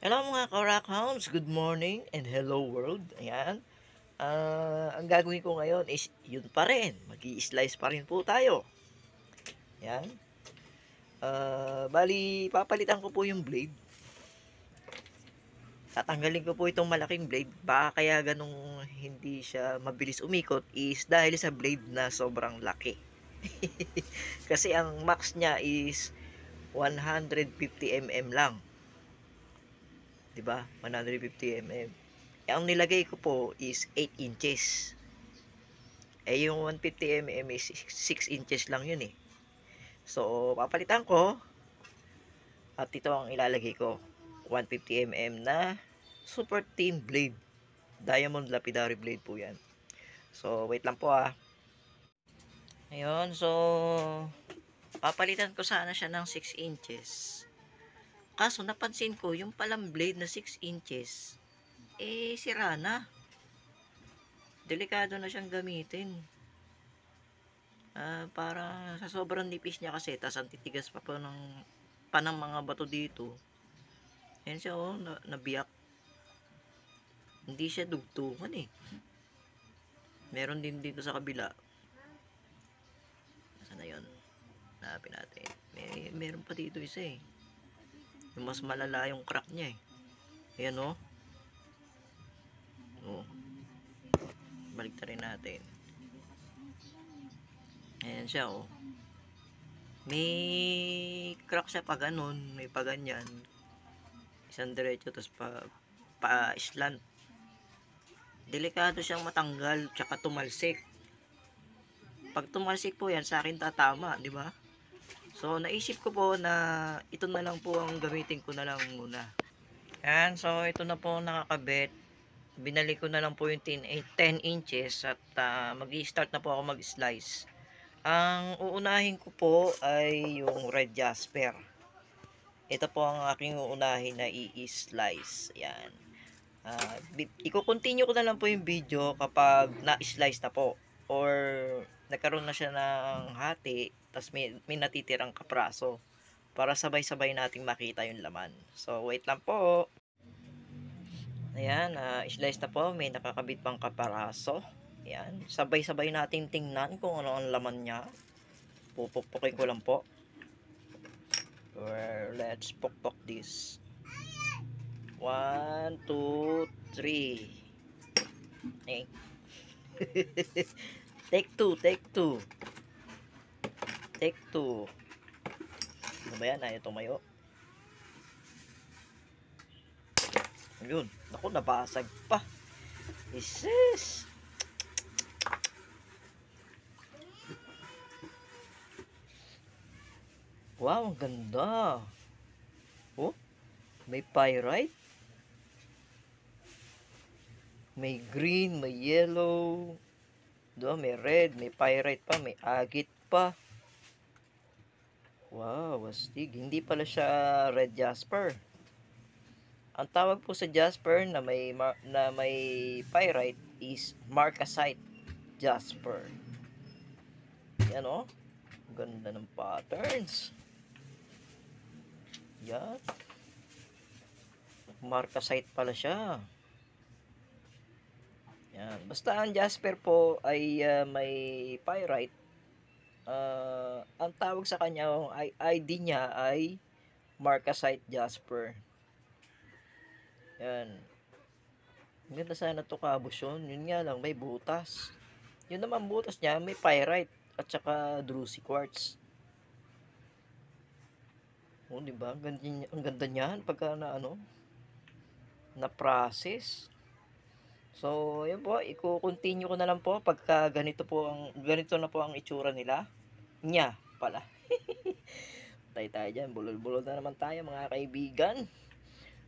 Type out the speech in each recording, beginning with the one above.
Hello mga ka-Rock Hounds, good morning and hello world. Ayan. Ang gagawin ko ngayon is yun pa rin. Mag-i-slice pa rin po tayo. Ayan. Bali, papalitan ko po yung blade. Tatanggalin ko po itong malaking blade. Baka kaya ganong hindi siya mabilis umikot is dahil sa blade na sobrang laki. Kasi ang max niya is 150 mm lang. 'Di ba? 150 mm. Ang nilagay ko po is 8 inches. Yung 150 mm is 6 inches lang yun eh. So, papalitan ko at ito ang ilalagay ko. 150 mm na super thin blade. Diamond lapidary blade po yan. So, wait lang po ah. Ayun, so papalitan ko sana siya ng 6 inches. Kaso napansin ko, yung palang blade na 6 inches, sira na. Delikado na siyang gamitin. Para sa sobrang nipis niya kasi, tas ang titigas pa po ng mga bato dito. Yan siya oh, nabiyak. Hindi siya dugtungan eh. Meron din dito sa kabila. Saan na yun? Hanapin natin. Meron pa dito isa eh. Yung mas malala yung crack niya eh. Ayan oh. Oh. Balik rin natin. Ayan siya oh. May crack siya pa ganun. May pa ganyan. Isang diretso tapos pa slant. Delikado siyang matanggal tsaka tumalsik. Pag tumalsik po yan sa akin tatama, di ba? So naisip ko po na ito na lang po ang gamitin ko na lang muna. Yan, so ito na po nakakabit. Binalik ko na lang po yung 10 inches at mag-i-start na po ako mag-slice. Ang uunahin ko po ay yung red jasper. Ito po ang aking uunahin na i-slice. Yan. Iko-continue ko na lang po yung video kapag na-slice na po or nagkaroon na siya ng hati tapos may natitirang kapraso para sabay-sabay nating makita yung laman. So wait lang po. Ayan, slice na po, may nakakabit pang kaparaso. Ayan, sabay-sabay nating tingnan kung ano ang laman niya. Pupukpukin ko lang po. Let's pukpok this. 1, 2, 3. Eh. Take 2, take 2. Take 2. Ano ba yan? Ayaw tumayo. Ayun. Naku, nabasag pa. Isis. Wow, ang ganda. Oh, may pyrite. May green, may yellow. Doon, may red, may pyrite pa, may agate pa. Wow, astig. Hindi pala siya red jasper. Ang tawag po sa jasper na may pyrite is marcasite jasper. Yan oh. Ganda ng patterns. Yan. Marcasite pala siya. Yan. Basta ang jasper po ay may pyrite. Ang tawag sa kanya, ID niya ay marcasite jasper. Yan. Ganda sana to kabusyon. Yun nga lang, may butas. Yun naman butas niya, may pyrite at saka druzy quartz. Oh, di ba? Ang ganda niyan pagka na process. So, yun po, i-continue ko na lang po pagka ganito na po ang itsura nila. Nya pala. Tayo dyan, bulol-bulol na naman tayo mga kaibigan.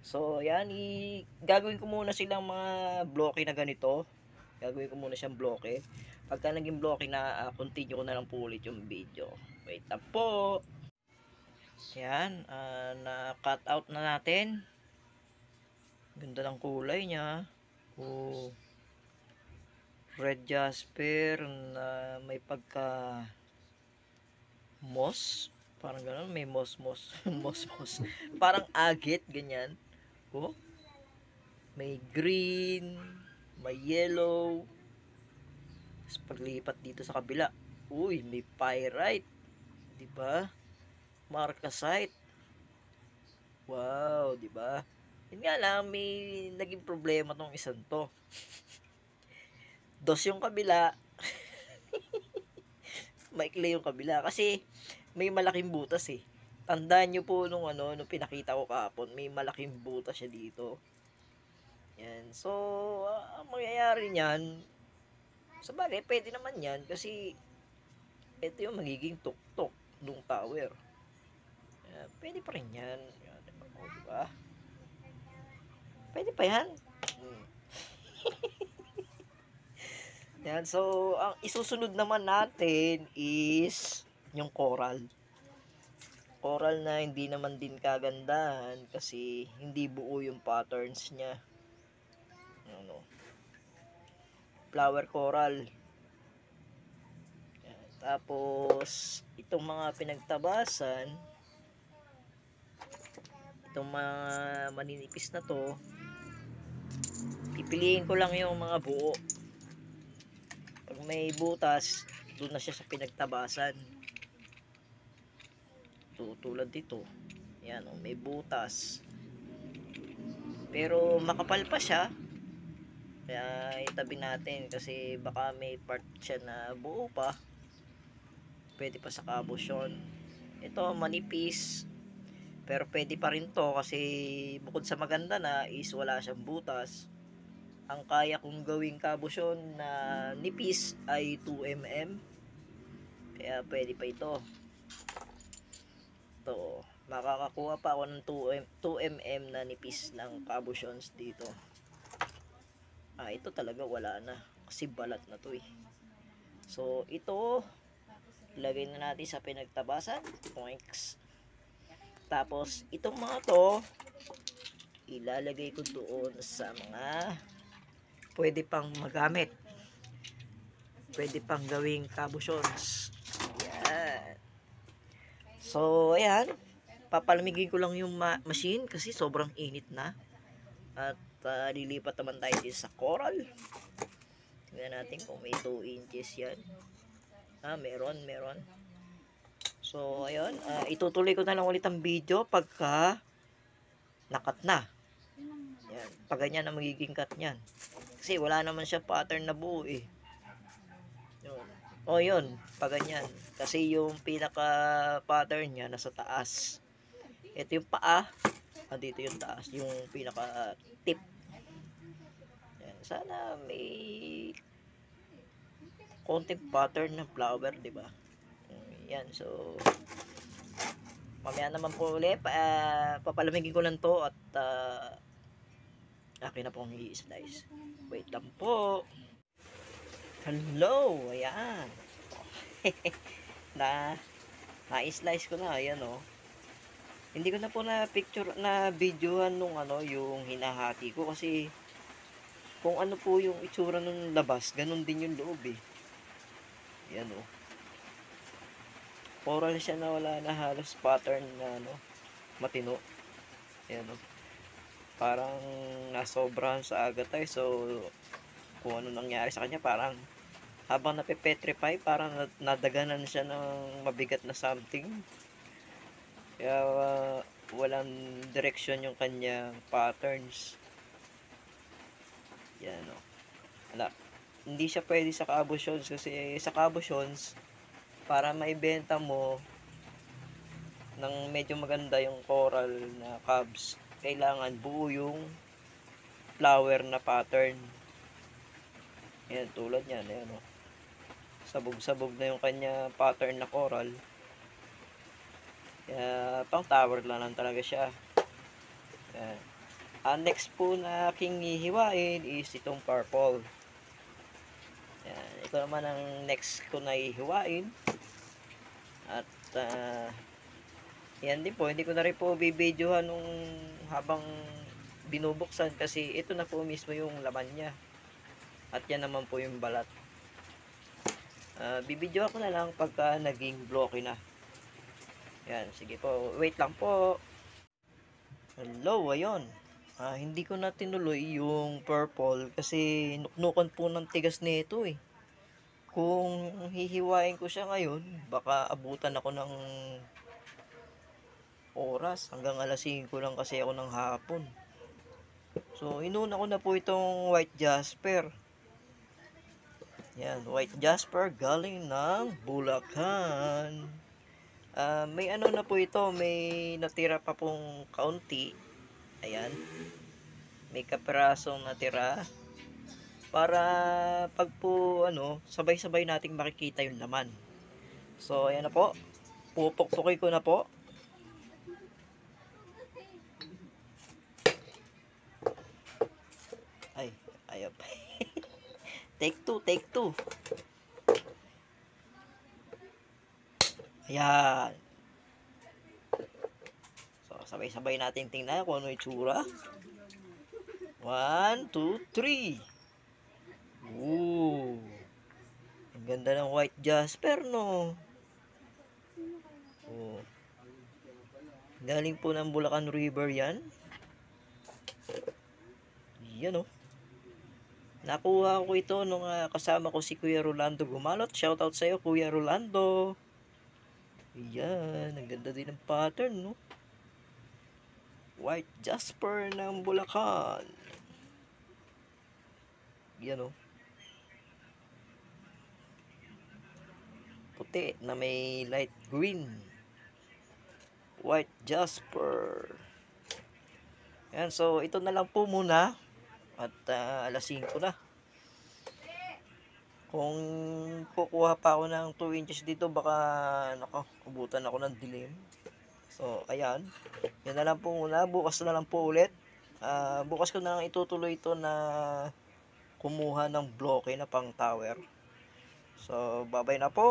So, yan, gagawin ko muna silang mga bloke na ganito. Gagawin ko muna siyang bloke. Pagka naging bloke na, continue ko na lang po ulit yung video. Wait lang po. Yan, na-cut out na natin. Ganda ng kulay niya. Oh, red jasper na may pagka moss. Parang gano'n, may moss. Moss. Parang agate, ganyan. Oh, may green, may yellow. Tapos paglipat dito sa kabila, uy, may pyrite, 'di ba? Marcasite. Wow, 'di ba? Yun nga lang, may naging problema tong isang to. Dos yung kabila, maikli yung kabila kasi may malaking butas eh. Tandaan nyo po nung ano, nung pinakita ko kahapon, may malaking butas siya dito. Yan. So, ang mangyayari niyan, sa bagay, pwede naman yan kasi ito yung magiging tuktok ng tower. Pwede pa rin yan. Yan, diba? Pwede pa yan. Hmm. Yan, so, ang isusunod naman natin is yung coral. Coral na hindi naman din kagandahan kasi hindi buo yung patterns niya. Ano, flower coral. Yan. Tapos, itong mga pinagtabasan, itong mga maninipis na to, pipiliin ko lang yung mga buo. Pag may butas, doon na siya sa pinagtabasan. Tulad dito. Yan, oh, may butas. Pero makapal pa siya. Kaya itabi natin kasi baka may part siya na buo pa. Pwede pa sa kabusyon. Ito manipis. Pero pwede pa rin to kasi bukod sa maganda na is wala siyang butas. Ang kaya kong gawing kabusyon na nipis ay 2mm. Kaya pwede pa ito. Ito, makakakuha pa ako ng 2mm na nipis ng kabusyones dito. Ito talaga wala na kasi balat na to eh. So ito, ilagay na natin sa pinagtabasan. Points. Tapos itong mga to, ilalagay ko doon sa mga pwede pang magamit. Pwede pang gawing kabusyones. Yan. So, ayan. Papalamigin ko lang yung machine kasi sobrang init na. At lilipat naman tayo din sa coral. Tingnan natin kung may 2 inches yan. Meron. So, ayun. Itutuloy ko na lang ulit ang video pagka nakat na. Yan. Pag ganyan na magiging cut niyan. Kasi wala naman siya pattern na buo eh. Yun. Yun. Pag ganyan. Kasi yung pinaka pattern niya nasa taas. Ito yung paa. Dito yung taas. Yung pinaka tip. Yan. Sana may konting pattern ng flower, di ba? Yan. So, mamaya naman po ulit. Papalamigin ko lang to at akin na pong i-slice. Wait lang po. Hello. Ayan. Na-slice ko na. Ayan o. Hindi ko na po na picture na videohan nung yung hinahati ko kasi kung ano po yung itsura ng labas, ganun din yung loob eh. Yan o. Coral siya na wala na halos pattern na matino. Yan o. Parang nasobrahan sa agatay. So, kung ano nangyari sa kanya, parang habang napepetrify, parang nadaganan siya ng mabigat na something. Kaya walang direction yung kanyang patterns. Yan o. Wala. Hindi siya pwede sa kabusyones kasi sa kabusyones, para maibenta mo ng medyo maganda yung coral na cubs, kailangan buo yung flower na pattern. Yan, tulad yan. Ayan o. Sabog-sabog na yung kanya pattern na coral. Kaya pang tower lang talaga siya. Yan. Next po na aking hihiwain is itong purple. Yan. Ito naman ang next ko na hihiwain. At yan din po. Hindi ko na rin po bibidyohan nung habang binubuksan kasi ito na po mismo yung laman niya. At yan naman po yung balat. Bibidyohan ko na lang pagka naging blocky na. Yan, sige po. Wait lang po. Hello, ayun. Hindi ko na tinuloy yung purple kasi nuknukan po ng tigas nito eh. Kung hihiwain ko siya ngayon, baka abutan ako ng oras. Hanggang alas 5 lang kasi ako ng hapon. So, inuna ko na po itong white jasper. Yan, white jasper galing ng Bulacan. May ano na po ito, may natira pa pong kaunti. Ayan, may kaperasong natira. Para pag po ano, sabay-sabay nating makikita yung laman. So, ayan na po. Pupukpukin ko na po. Ay, ayaw pa. Take 2, take 2. Ayan. So, sabay-sabay natin tingnan kung ano yung tsura. 1, 2, 3. Ooh. Ang ganda ng white jasper, no? Oh. Galing po ng Bulacan River yan. Yan, oh. Nakuha ko ito nung kasama ko si Kuya Rolando Gumalot. Shoutout sa iyo, Kuya Rolando. Yan, ang ganda din ng pattern, no? White jasper ng Bulacan. Yan, oh. Puti na may light green. White jasper. Yan, so ito na lang po muna. At alas 5 na. Kung kukuha pa ako ng 2 inches dito, baka ubutan ako ng dilim. So, ayan. Yan na lang po muna. Bukas na lang po ulit. Bukas ko na lang itutuloy ito na kumuha ng bloke na pang tower. So, bye-bye na po.